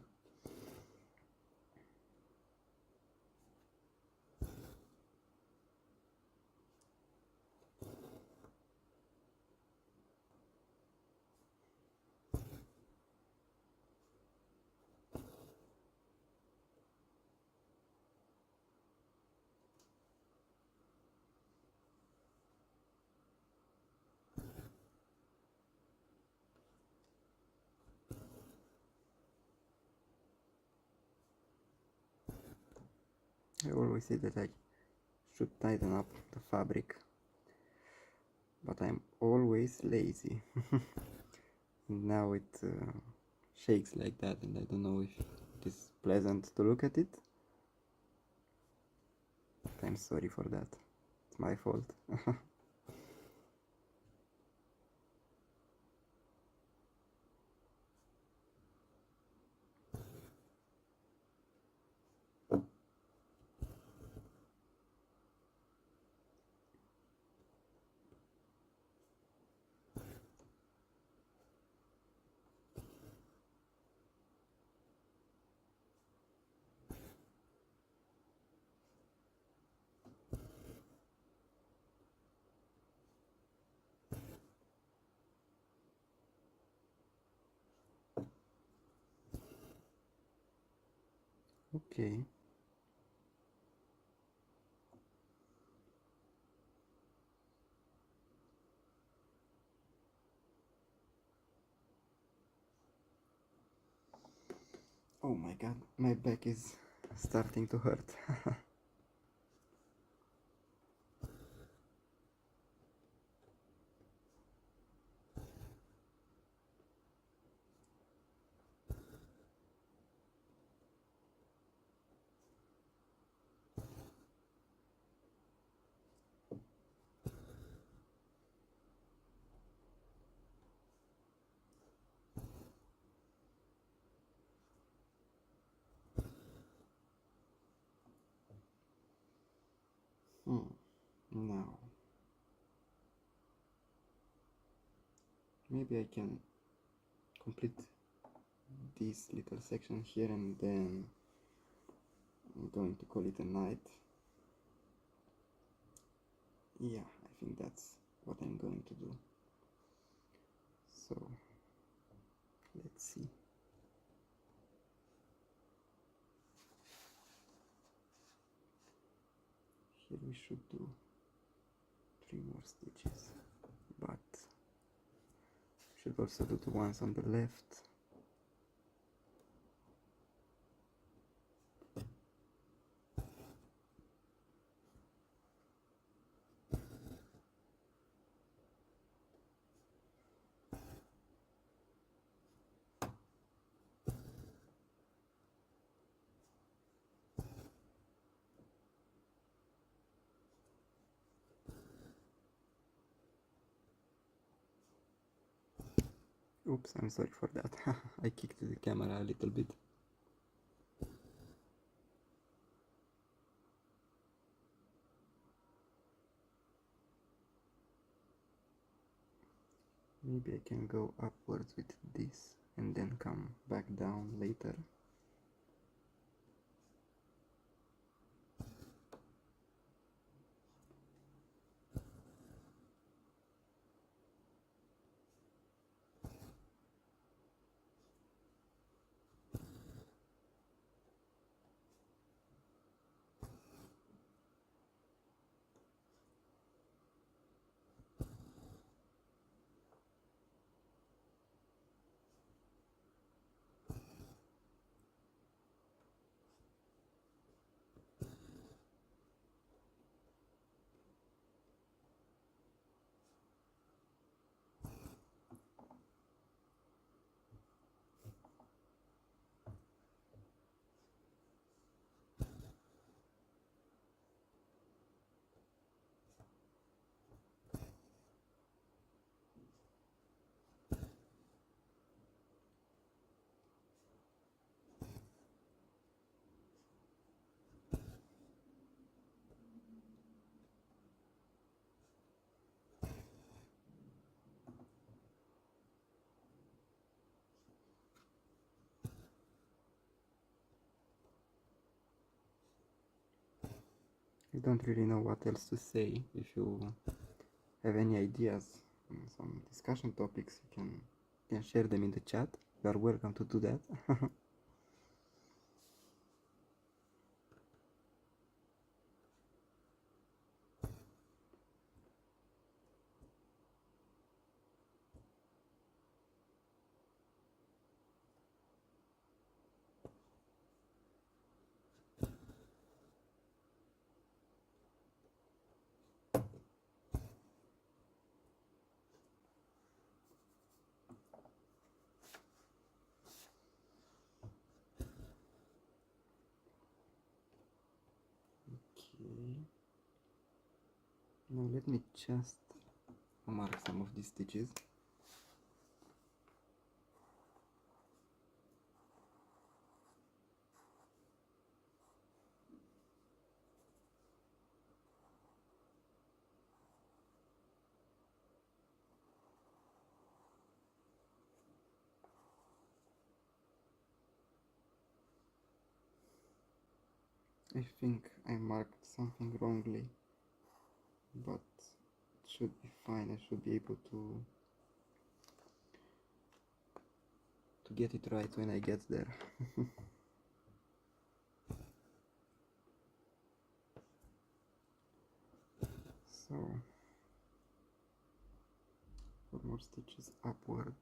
I always say that I should tighten up the fabric, but I'm always lazy. And now it shakes like that, and I don't know if it is pleasant to look at it. But I'm sorry for that. It's my fault. Okay. Oh my god, my back is starting to hurt. Now, maybe I can complete this little section here, and then I'm going to call it a night. Yeah, I think that's what I'm going to do. So, let's see. Here we should do 3 more stitches, but should also do the ones on the left. Oops, I'm sorry for that. I kicked the camera a little bit. Maybe I can go upwards with this and then come back down later. don't really know what else to say. If you have any ideas on some discussion topics, you can share them in the chat. You are welcome to do that. Okay. Now let me just mark some of these stitches. I think I marked something wrongly, but it should be fine. I should be able to get it right when I get there. So 4 more stitches upward.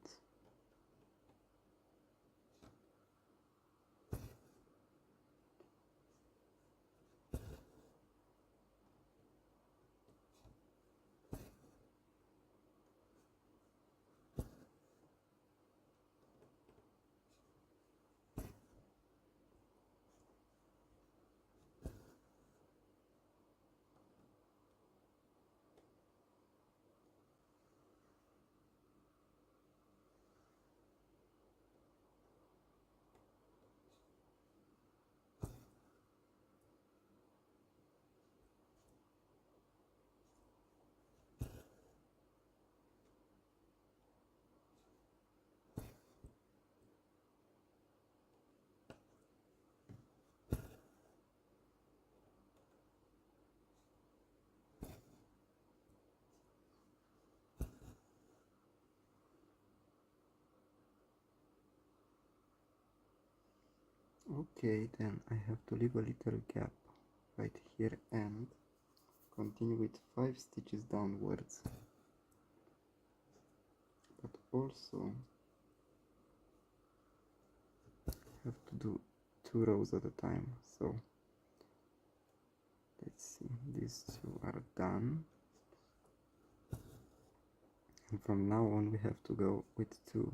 Okay, then I have to leave a little gap right here and continue with 5 stitches downwards, but also have to do 2 rows at a time. So let's see, these 2 are done, and from now on we have to go with 2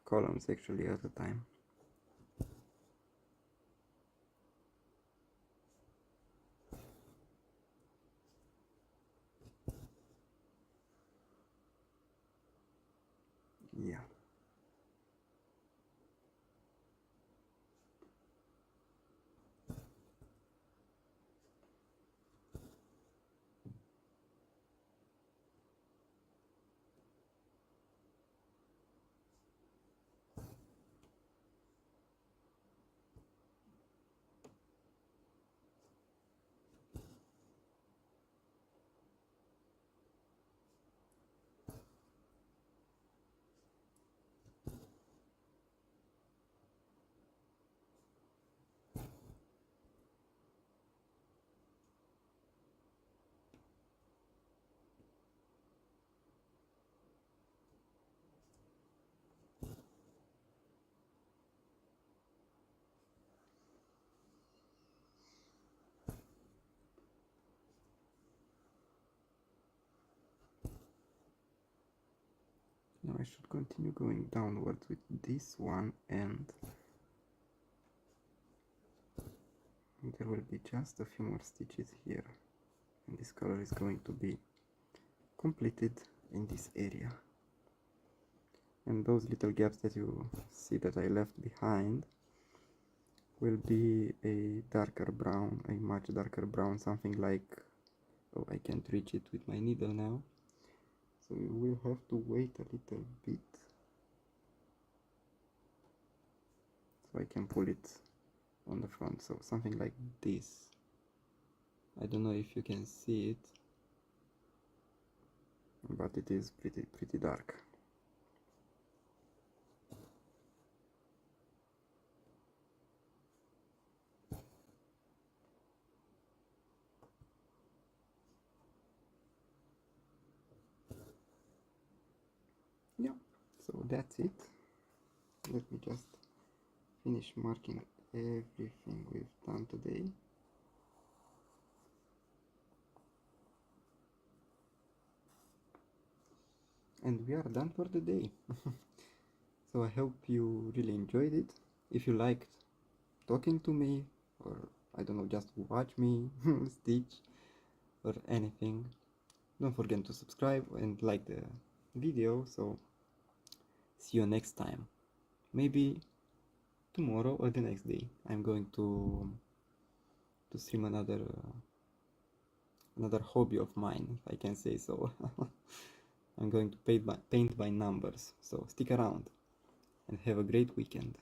columns actually at a time. Yeah. Now I should continue going downwards with this one, and there will be just a few more stitches here, and this color is going to be completed in this area. And those little gaps that you see that I left behind will be a darker brown, a much darker brown, something like, oh, I can't reach it with my needle now, so you will have to wait a little bit so I can pull it on the front. So something like this. I don't know if you can see it, but it is pretty dark. Yeah, so that's it. Let me just finish marking everything we've done today. And we are done for the day. So I hope you really enjoyed it. If you liked talking to me, or I don't know, just watch me stitch or anything, don't forget to subscribe and like the video. So see you next time. Maybe tomorrow or the next day. I'm going to stream another hobby of mine, if I can say so. I'm going to paint by numbers. So stick around and have a great weekend.